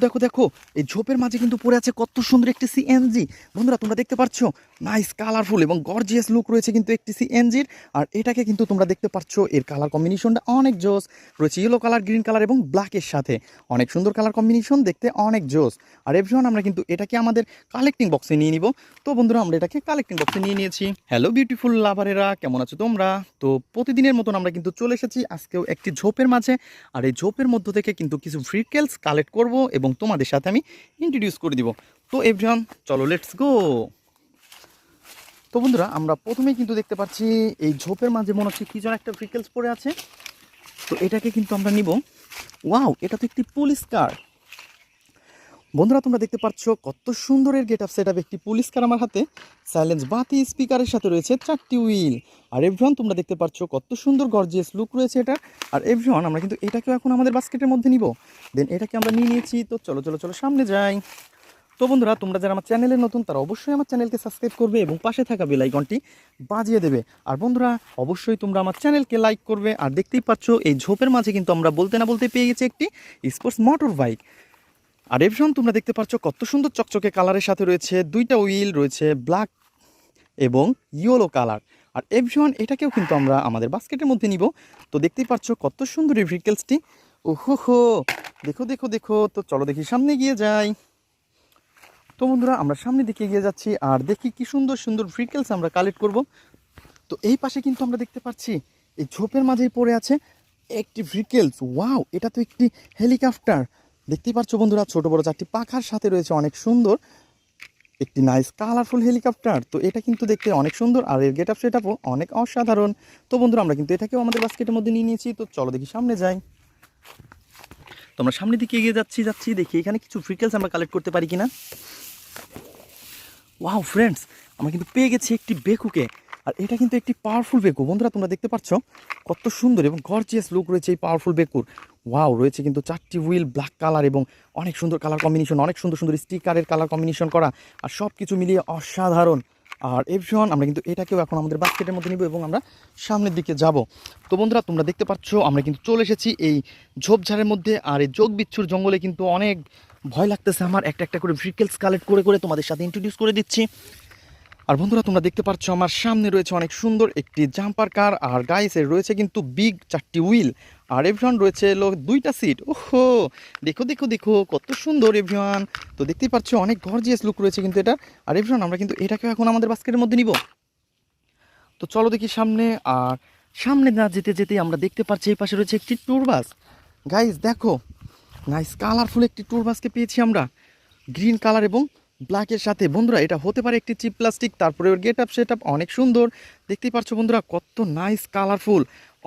দেখো দেখো এই ঝোপের মাঝে কিন্তু পড়ে আছে কত সুন্দর একটি সিএনজি। বন্ধুরা তোমরা দেখতে পাচ্ছ নাইস কালারফুল এবং গর্জিয়াস লুক রয়েছে কিন্তু একটি সিএনজির। আর এটাকে কিন্তু তোমরা দেখতে পাচ্ছ এর কালার কম্বিনেশনটা অনেক জোস রয়েছে, ইয়েলো কালার, গ্রিন কালার এবং ব্ল্যাকের সাথে অনেক সুন্দর কালার কম্বিনেশন, দেখতে অনেক জোস। আর এভরিওয়ান আমরা কিন্তু এটাকে আমাদের কালেক্টিং বক্সে নিয়ে নিব। তো বন্ধুরা আমরা এটাকে কালেক্টিং বক্সে নিয়ে নিয়েছি। হ্যালো বিউটিফুল লাভারেরা, কেমন আছো তোমরা? তো প্রতিদিনের মতন আমরা কিন্তু চলে এসেছি আজকেও একটি ঝোপের মাঝে। আর এই ঝোপের মধ্য থেকে কিন্তু কিছু ফ্রিকেলস কালেক্ট করব এবং তোমাদের সাথে আমি ইন্ট্রোডিউস করে দিব। তো এভরিওয়ান চলো লেটস গো। তো বন্ধুরা আমরা প্রথমেই কিন্তু দেখতে পাচ্ছি এই ঝোপের মাঝে মনে হচ্ছে কি যেন একটা ফ্রিকেলস পড়ে আছে। তো এটাকে কিন্তু আমরা নিব। ওয়াও, এটা তো একটি পুলিশ কার। বন্ধুরা তোমরা দেখতে পাচ্ছ কত সুন্দরের গেট আপ সেট আপ একটি পুলিশ কার আমার হাতে। সাইলেন্স বাতি স্পিকারের সাথে রয়েছে 4টি হুইল। আর এভরিওয়ান তোমরা দেখতে পাচ্ছ কত সুন্দর গর্জিয়াস লুক রয়েছে এটা। আর এভরিওয়ান আমরা কিন্তু এটাকেও এখন আমাদের বাস্কেটের মধ্যে নিব। দেন এটাকে আমরা নিয়ে নিয়েছি। তো চলো চলো চলো সামনে যাই। তো বন্ধুরা তোমরা যারা আমার চ্যানেলে নতুন তারা অবশ্যই আমার চ্যানেলকে সাবস্ক্রাইব করবে এবং পাশে থাকা বেল আইকনটি বাজিয়ে দেবে। আর বন্ধুরা অবশ্যই তোমরা আমার চ্যানেলকে লাইক করবে। আর দেখতেই পাচ্ছ এই ঝোপের মাঝে কিন্তু আমরা বলতে না বলতে পেয়ে গেছি একটি স্পোর্টস মোটর বাইক। আর এভরিওয়ান তোমরা দেখতে পাচ্ছ কত সুন্দর চকচকে কালারের সাথে রয়েছে 2টা হুইল, রয়েছে ব্ল্যাক এবং ইয়েলো কালার। আর এভরিওয়ান এটাকেও কিন্তু আমরা আমাদের বাস্কেটের মধ্যে নিব। তো দেখতেই পাচ্ছ কত সুন্দর এই ভেহিকেলসটি। ওহো হো, দেখো দেখো দেখো। তো চলো দেখি সামনে গিয়ে যাই। তো বন্ধুরা আমরা সামনের দিকে এগিয়ে যাচ্ছি আর দেখি কি সুন্দর সুন্দর ভেহিকেলস আমরা কালেক্ট করব। তো এই পাশে কিন্তু আমরা দেখতে পাচ্ছি এই ঝোপের মাঝেই পড়ে আছে একটি ভেহিকেলস। ওয়াও, এটা তো একটি হেলিকপ্টার। দেখতেই পাচ্ছ বন্ধুরা ছোট বড় 4টি পাখার সাথে রয়েছে অনেক সুন্দর একটি নাইস কালারফুল হেলিকপ্টার। তো এটা কিন্তু দেখতে অনেক সুন্দর আর এর গেট আপ সেট আপও অনেক অসাধারণ। তো বন্ধুরা আমরা কিন্তু এটাকেও আমাদের বাস্কেটের মধ্যে নিয়ে নিয়েছি। তো চলো দেখি সামনে যাই। তো আমরা সামনের দিকে এগিয়ে যাচ্ছি দেখি এখানে কিছু ভেহিকেলস আমরা কালেক্ট করতে পারি কিনা। ওয়াও ফ্রেন্ডস, আমরা কিন্তু পেয়ে গেছি একটি বেকুকে। আর এটা কিন্তু একটি পাওয়ারফুল বেকু। বন্ধুরা তোমরা দেখতে পাচ্ছ কত সুন্দর এবং গর্জিয়াস লুক রয়েছে এই পাওয়ারফুল বেকুর। ওয়াও, রয়েছে কিন্তু 4টি হুইল, ব্ল্যাক কালার এবং অনেক সুন্দর কালার কম্বিনেশন, অনেক সুন্দর সুন্দর স্টিকারের কালার কম্বিনেশন করা। আর সব কিছু মিলিয়ে অসাধারণ। আর এভরিওয়ান আমরা কিন্তু এটাকেও এখন আমাদের বাস্কেটের মধ্যে নিব এবং আমরা সামনের দিকে যাব। তো বন্ধুরা তোমরা দেখতে পাচ্ছ আমরা কিন্তু চলে এসেছি এই ঝোপঝাড়ের মধ্যে। আর এই যোগ বিচ্ছুর জঙ্গলে কিন্তু অনেক ভয় লাগতেছে আমার। একটা একটা করে ভেহিকেলস কালেক্ট করে করে তোমাদের সাথে ইন্ট্রোডিউস করে দিচ্ছি। আর বন্ধুরা তোমরা দেখতে পাচ্ছ আমার সামনে রয়েছে অনেক সুন্দর একটি জাম্পার কার। আর গাইসের রয়েছে কিন্তু বিগ 4টি হুইল। আর এভরিওয়ান রয়েছে 2টা সিট। ওহো, দেখো দেখো দেখো কত সুন্দর এভরিওয়ান। তো দেখতেই পাচ্ছ অনেক গর্জিয়াস লুক রয়েছে কিন্তু এটা। আর এভরিওয়ান আমরা কিন্তু এটাকে এখন আমাদের বাস্কেটের মধ্যে নিব। তো চলো দেখি সামনে। আর সামনে না যেতে যেতে আমরা দেখতে পাচ্ছি এই পাশে রয়েছে একটি ট্যুর বাস। গাইস দেখো, নাইস কালারফুল একটি ট্যুর বাসকে পেয়েছি আমরা গ্রিন কালার এবং ব্ল্যাকের সাথে। বন্ধুরা এটা হতে পারে একটি চিপ প্লাস্টিক। তারপরে ওর গেট আপ সেট আপ অনেক সুন্দর। দেখতেই পাচ্ছ বন্ধুরা কত নাইস কালারফুল,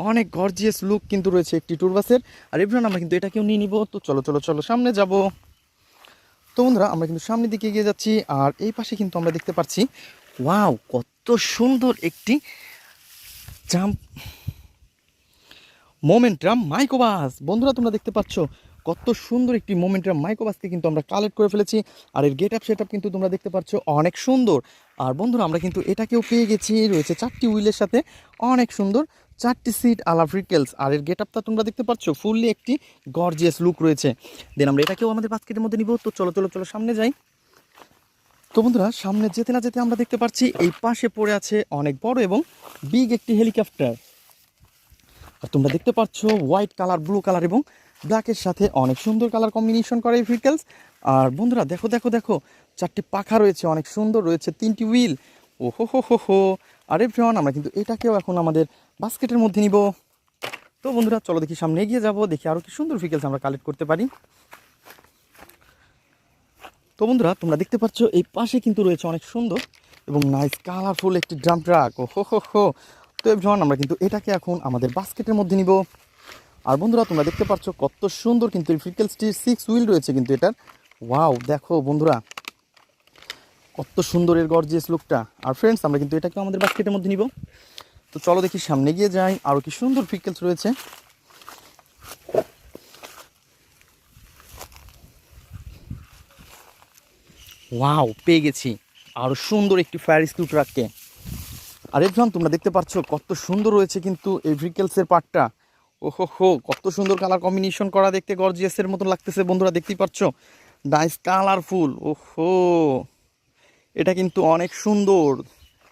অনেক গর্জিয়াস লুক কিন্তু রয়েছে একটি ট্যুর বাসের। আর এভরিওয়ান আমরা কিন্তু এটাকেও নিয়ে নিব। তো চলো চলো চলো সামনে যাব। তো বন্ধুরা আমরা কিন্তু সামনের দিকে এগিয়ে যাচ্ছি। আর এই পাশে কিন্তু আমরা দেখতে পাচ্ছি ওয়াও, কত সুন্দর একটি জাম্প মোমেন্টাম মাইক্রোবাস। বন্ধুরা তোমরা দেখতে পাচ্ছ কত সুন্দর একটি মোমেন্টাম মাইক্রোবাসকে কিন্তু আমরা কালেক্ট করে ফেলেছি। আর এর গেট আপ সেট আপ কিন্তু তোমরা দেখতে পাচ্ছ অনেক সুন্দর। আর বন্ধুরা আমরা কিন্তু এটাকেও পেয়ে গেছি, রয়েছে 4টি হুইলের সাথে অনেক সুন্দর 4টি সিট আলা ভেহিকেলস। আর এর গেট আপটা তোমরা দেখতে পাচ্ছ ফুললি একটি গর্জিয়াস লুক রয়েছে। দেন আমরা এটাকেও আমাদের বাস্কেটের মধ্যে নিব। তো চলো চলো চলো সামনে যাই। তো বন্ধুরা সামনে যেতে না যেতে আমরা দেখতে পাচ্ছি এই পাশে পড়ে আছে অনেক বড় এবং বিগ একটি হেলিকপ্টার। আর তোমরা দেখতে পাচ্ছ হোয়াইট কালার, ব্লু কালার এবং ব্ল্যাকের সাথে অনেক সুন্দর কালার কম্বিনেশন করে এই ভেহিকেলস। আর বন্ধুরা দেখো দেখো দেখো 4টি পাখা রয়েছে, অনেক সুন্দর রয়েছে 3টি হুইল। ওহো হো হো হো। আর এভরিওয়ান আমরা কিন্তু এটাকেও এখন আমাদের বাস্কেটের মধ্যে নিব। তো বন্ধুরা চলো দেখি সামনে এগিয়ে যাব, দেখি আরও কি সুন্দর ভেহিকেলস আমরা কালেক্ট করতে পারি। তো বন্ধুরা তোমরা দেখতে পাচ্ছ এই পাশে কিন্তু রয়েছে অনেক সুন্দর এবং নাইস কালারফুল একটি ড্রাম ট্রাক। ওহো হো হো। তো এভরিওয়ান আমরা কিন্তু এটাকে এখন আমাদের বাস্কেটের মধ্যে নিব। আর বন্ধুরা তোমরা দেখতে পাচ্ছ কত সুন্দর কিন্তু এই ভেহিকেলসটির 6 হুইল রয়েছে কিন্তু এটার। ওয়াও দেখো বন্ধুরা কত সুন্দর এর গর্জিয়াস লুকটা। আর ফ্রেন্ডস আমরা কিন্তু এটাকে আমাদের বাস্কেটের মধ্যে নিব। তো চলো দেখি সামনে গিয়ে যাই, আরও কি সুন্দর ভেহিকেলস রয়েছে। ওয়াও, পেয়ে গেছি আরও সুন্দর একটি ফায়ার স্কুটার ট্রাককে। আর এভরিওয়ান তোমরা দেখতে পাচ্ছ কত সুন্দর রয়েছে কিন্তু এই ভেহিকেলসের পার্টটা। ওহো হো, কত সুন্দর কালার কম্বিনেশন করা, দেখতে গর্জিয়াসের মতো লাগতেছে বন্ধুরা, দেখতেই পাচ্ছ, নাইস কালারফুল। ওহো, এটা কিন্তু অনেক সুন্দর।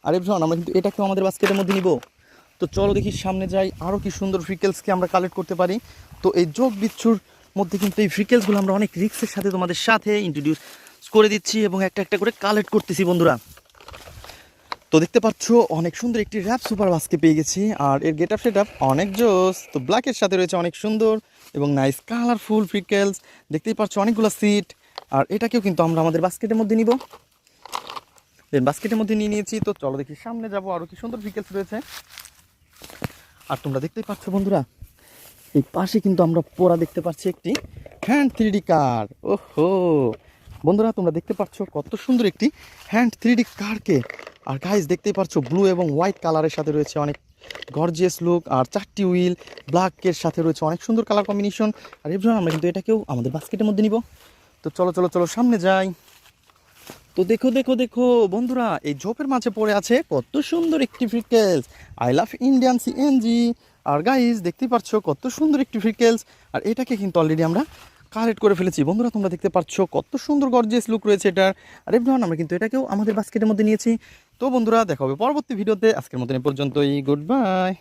আরে ভাই আমরা কিন্তু এটাকেও আমাদের বাস্কেটের মধ্যে নিব। তো চলো দেখি সামনে যাই, আরও কি সুন্দর ফ্রিকেলসকে আমরা কালেক্ট করতে পারি। তো এই যোগ বিচ্ছুর মধ্যে কিন্তু এই ফ্রিকেলসগুলো আমরা অনেক রিক্সের সাথে তোমাদের সাথে ইন্ট্রোডিউস করে দিচ্ছি এবং একটা একটা করে কালেক্ট করতেছি বন্ধুরা। তো দেখতে পাচ্ছ অনেক সুন্দর একটি র্যাপ সুপার বাসকে পেয়ে গেছি, আর এর গেট আপ সেট আপ অনেক জোস। তো ব্ল্যাকের সাথে রয়েছে অনেক সুন্দর এবং নাইস কালারফুল ফ্রিকেলস, দেখতেই পাচ্ছ অনেকগুলো সিট। আর এটাকেও কিন্তু আমরা আমাদের বাস্কেটের মধ্যে নিব। দেন বাস্কেটের মধ্যে নিয়ে নিয়েছি। তো চলো দেখি সামনে যাব, আরও কি সুন্দর ফ্রিকেলস রয়েছে। আর তোমরা দেখতেই পাচ্ছ বন্ধুরা, এই পাশে কিন্তু আমরা পড়া দেখতে পাচ্ছি একটি হ্যান্ড 3D কার। ওহো বন্ধুরা, তোমরা দেখতে পাচ্ছ কত সুন্দর একটি হ্যান্ড 3D কারকে। আর গাইস দেখতেই পাচ্ছ ব্লু এবং হোয়াইট কালারের সাথে রয়েছে অনেক গর্জিয়াস লুক, আর 4টি হুইল ব্ল্যাকের সাথে রয়েছে অনেক সুন্দর কালার কম্বিনেশন। আর এর জন্য আমরা কিন্তু এটাকেও আমাদের বাস্কেটের মধ্যে নিব। তো চলো চলো চলো সামনে যাই। তো দেখো দেখো দেখো বন্ধুরা, এই ঝোপের মাঝে পড়ে আছে কত সুন্দর একটি freckles, I love Indian CNG. আর গাইস দেখতেই পাচ্ছ কত সুন্দর একটি ফ্রিকেলস, আর এটাকে কিন্তু অলরেডি আমরা কালেক্ট করে ফেলেছি বন্ধুরা। তোমরা দেখতে পাচ্ছ কত সুন্দর গর্জিয়াস লুক রয়েছে এটার। আর এভরিওয়ান আমরা কিন্তু এটাকেও আমাদের বাস্কেটের মধ্যে নিয়েছি। তো বন্ধুরা দেখা হবে পরবর্তী ভিডিওতে, আজকের মতন এ পর্যন্তই, গুড বাই।